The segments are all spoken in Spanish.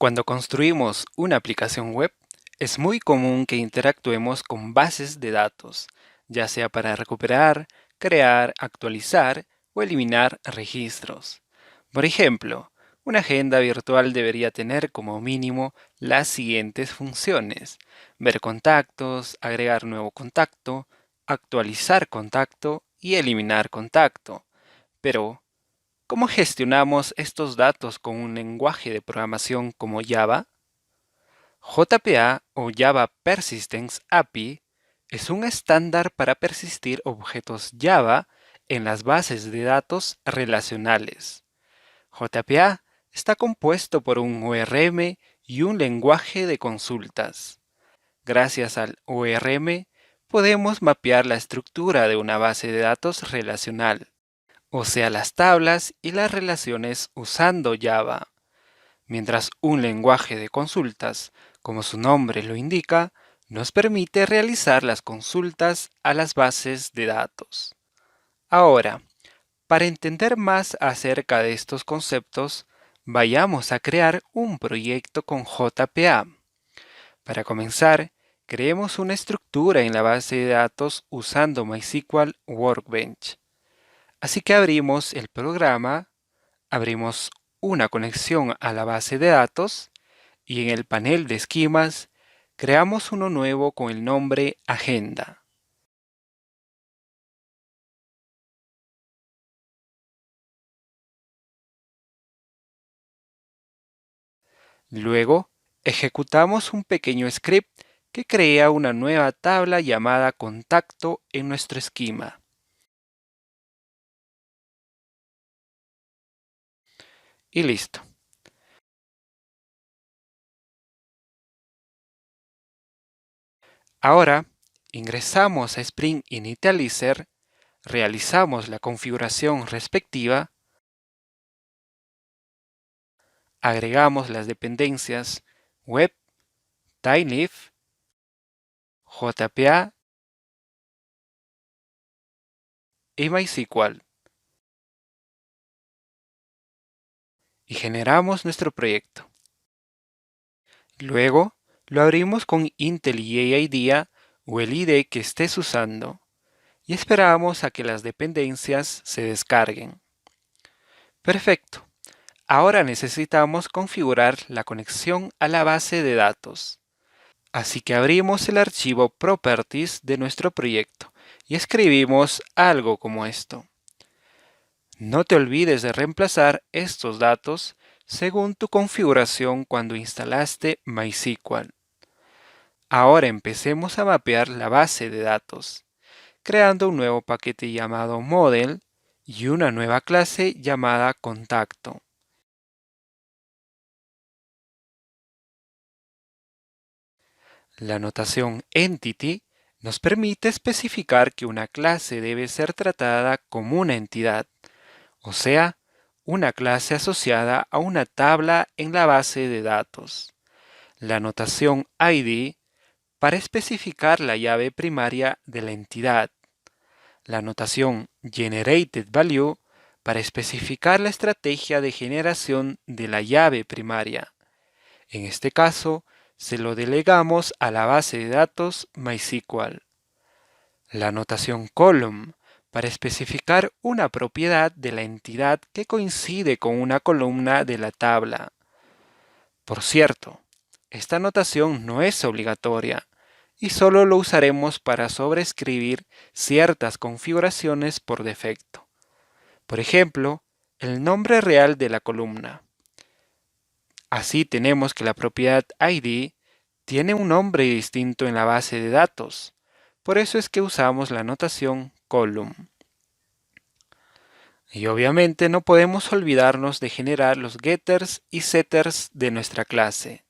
Cuando construimos una aplicación web, es muy común que interactuemos con bases de datos, ya sea para recuperar, crear, actualizar o eliminar registros. Por ejemplo, una agenda virtual debería tener como mínimo las siguientes funciones: ver contactos, agregar nuevo contacto, actualizar contacto y eliminar contacto. Pero, ¿cómo gestionamos estos datos con un lenguaje de programación como Java? JPA o Java Persistence API es un estándar para persistir objetos Java en las bases de datos relacionales. JPA está compuesto por un ORM y un lenguaje de consultas. Gracias al ORM podemos mapear la estructura de una base de datos relacional, o sea, las tablas y las relaciones usando Java, mientras un lenguaje de consultas, como su nombre lo indica, nos permite realizar las consultas a las bases de datos. Ahora, para entender más acerca de estos conceptos, vayamos a crear un proyecto con JPA. Para comenzar, creemos una estructura en la base de datos usando MySQL Workbench. Así que abrimos el programa, abrimos una conexión a la base de datos y en el panel de esquemas creamos uno nuevo con el nombre Agenda. Luego, ejecutamos un pequeño script que crea una nueva tabla llamada Contacto en nuestro esquema. Y listo. Ahora, ingresamos a Spring Initializer, realizamos la configuración respectiva, agregamos las dependencias Web, Tyleaf, JPA y MySQL y generamos nuestro proyecto. Luego, lo abrimos con Intel EA IDEA o el IDE que estés usando y esperamos a que las dependencias se descarguen. Perfecto. Ahora necesitamos configurar la conexión a la base de datos. Así que abrimos el archivo Properties de nuestro proyecto y escribimos algo como esto. No te olvides de reemplazar estos datos según tu configuración cuando instalaste MySQL. Ahora empecemos a mapear la base de datos, creando un nuevo paquete llamado Model y una nueva clase llamada Contacto. La notación Entity nos permite especificar que una clase debe ser tratada como una entidad, o sea, una clase asociada a una tabla en la base de datos. La notación ID para especificar la llave primaria de la entidad. La notación Generated_Value para especificar la estrategia de generación de la llave primaria. En este caso, se lo delegamos a la base de datos MySQL. La notación column para especificar una propiedad de la entidad que coincide con una columna de la tabla. Por cierto, esta notación no es obligatoria y solo lo usaremos para sobreescribir ciertas configuraciones por defecto. Por ejemplo, el nombre real de la columna. Así tenemos que la propiedad ID tiene un nombre distinto en la base de datos. Por eso es que usamos la notación column. Y obviamente no podemos olvidarnos de generar los getters y setters de nuestra clase.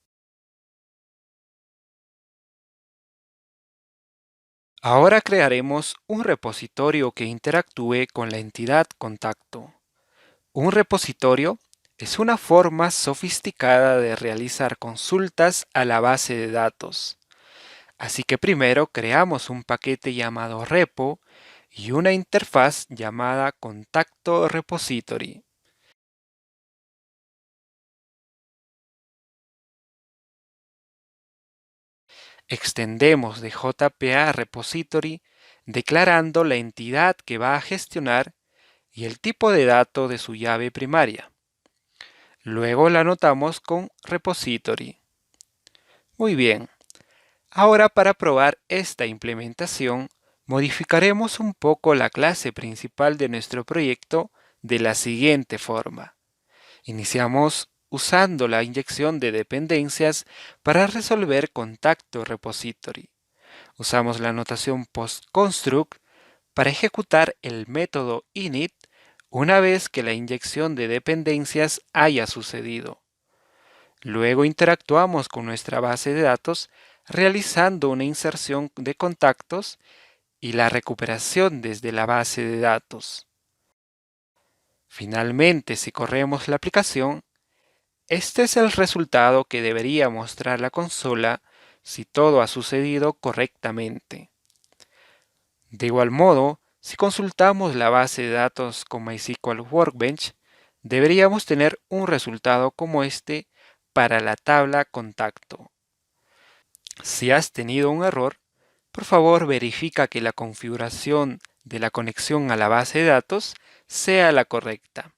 Ahora crearemos un repositorio que interactúe con la entidad contacto. Un repositorio es una forma sofisticada de realizar consultas a la base de datos. Así que primero creamos un paquete llamado repo y una interfaz llamada contacto repository. Extendemos de JPA Repository declarando la entidad que va a gestionar y el tipo de dato de su llave primaria. Luego la anotamos con Repository. Muy bien. Ahora para probar esta implementación, modificaremos un poco la clase principal de nuestro proyecto de la siguiente forma. Iniciamos usando la inyección de dependencias para resolver contacto repository. Usamos la notación postConstruct para ejecutar el método init una vez que la inyección de dependencias haya sucedido. Luego interactuamos con nuestra base de datos realizando una inserción de contactos y la recuperación desde la base de datos. Finalmente, si corremos la aplicación, este es el resultado que debería mostrar la consola si todo ha sucedido correctamente. De igual modo, si consultamos la base de datos con MySQL Workbench, deberíamos tener un resultado como este para la tabla contacto. Si has tenido un error, por favor verifica que la configuración de la conexión a la base de datos sea la correcta.